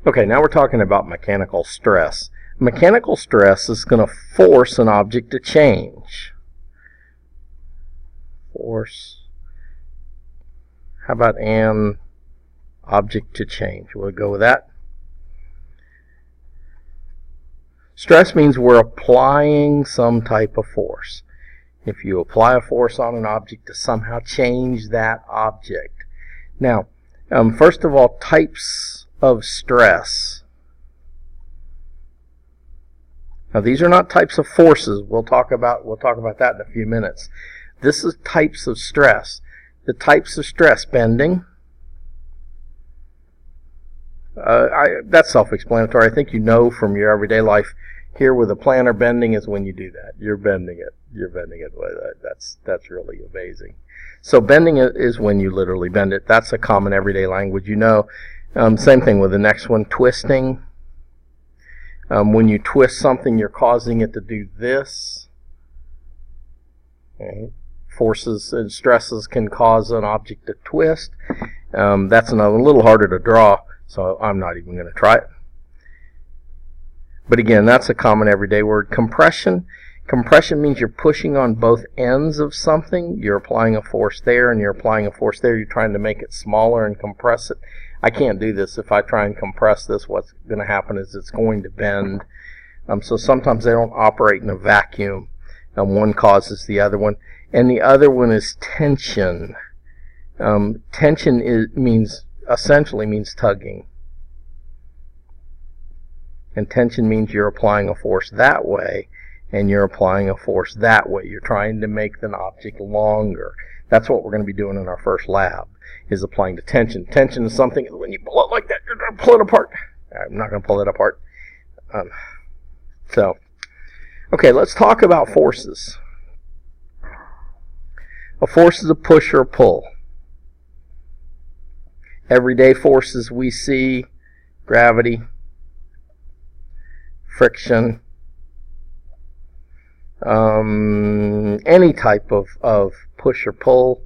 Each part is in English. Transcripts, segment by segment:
Okay, now we're talking about mechanical stress. Mechanical stress is going to force an object to change. Force. How about an object to change? We'll go with that. Stress means we're applying some type of force. If you apply a force on an object to somehow change that object. Now, first of all, types of stress. Now, these are not types of forces. We'll talk about that in a few minutes. This is types of stress. The types of stress: bending. That's self-explanatory. I think you know from your everyday life. Here with a planer, bending is when you do that. You're bending it. You're bending it. That's really amazing. So bending it is when you literally bend it. That's a common everyday language. You know. Same thing with the next one, twisting. When you twist something, you're causing it to do this. Okay. Forces and stresses can cause an object to twist. That's a little harder to draw, so I'm not even going to try it. But again, that's a common everyday word. Compression. Compression means you're pushing on both ends of something. You're applying a force there and you're applying a force there. You're trying to make it smaller and compress it. I can't do this. If I try and compress this, what's going to happen is it's going to bend. So sometimes they don't operate in a vacuum. One causes the other one. And the other one is tension. Tension essentially means tugging. And tension means you're applying a force that way, and you're applying a force that way. You're trying to make the object longer. That's what we're going to be doing in our first lab, is applying the tension. Tension is something, when you pull it like that, you're going to pull it apart. I'm not going to pull it apart. Okay, let's talk about forces. A force is a push or a pull. Everyday forces we see: gravity, friction, any type of push or pull,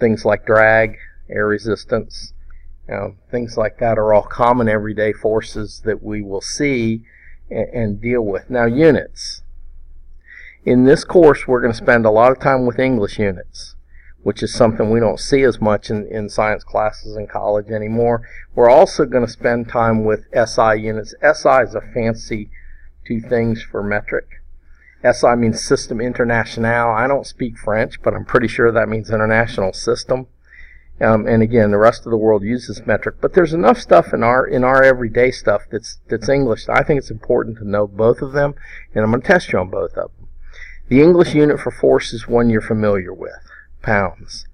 things like drag, air resistance, things like that are all common everyday forces that we will see and deal with. Now, units. In this course, we're going to spend a lot of time with English units, which is something we don't see as much in science classes in college anymore. We're also going to spend time with SI units. SI is a fancy two things for metric. SI means System International. I don't speak French, but I'm pretty sure that means International System. And again, the rest of the world uses metric. But there's enough stuff in our everyday stuff that's English. I think it's important to know both of them, and I'm going to test you on both of them. The English unit for force is one you're familiar with: pounds.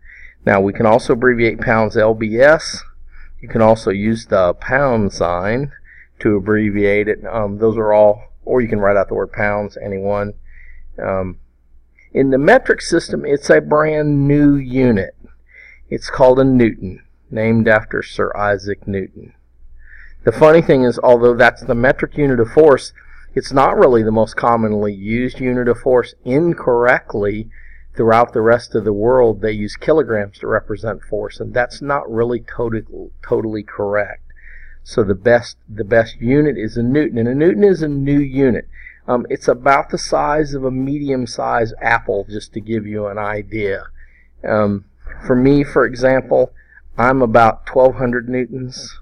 Now, we can also abbreviate pounds LBS. You can also use the pound sign to abbreviate it. Those are all, or you can write out the word pounds, any one. In the metric system, it's a brand new unit. It's called a Newton, named after Sir Isaac Newton. The funny thing is, although that's the metric unit of force, it's not really the most commonly used unit of force. Incorrectly, throughout the rest of the world, they use kilograms to represent force, and that's not really totally correct. So the best unit is a Newton, and a Newton is a new unit. It's about the size of a medium-sized apple, just to give you an idea. For me, for example, I'm about 1,200 newtons,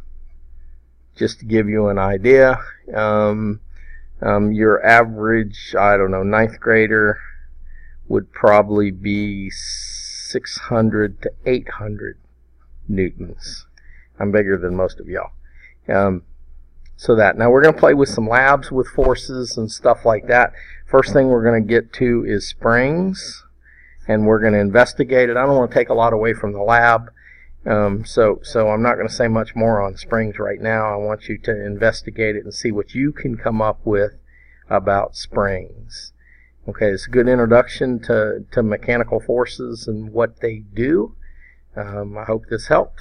just to give you an idea. Your average, I don't know, ninth grader would probably be 600 to 800 newtons. I'm bigger than most of y'all. Now we're going to play with some labs with forces and stuff like that. First thing we're going to get to is springs, and we're going to investigate it. I don't want to take a lot away from the lab, so I'm not going to say much more on springs right now. I want you to investigate it and see what you can come up with about springs. Okay, it's a good introduction to mechanical forces and what they do. I hope this helped.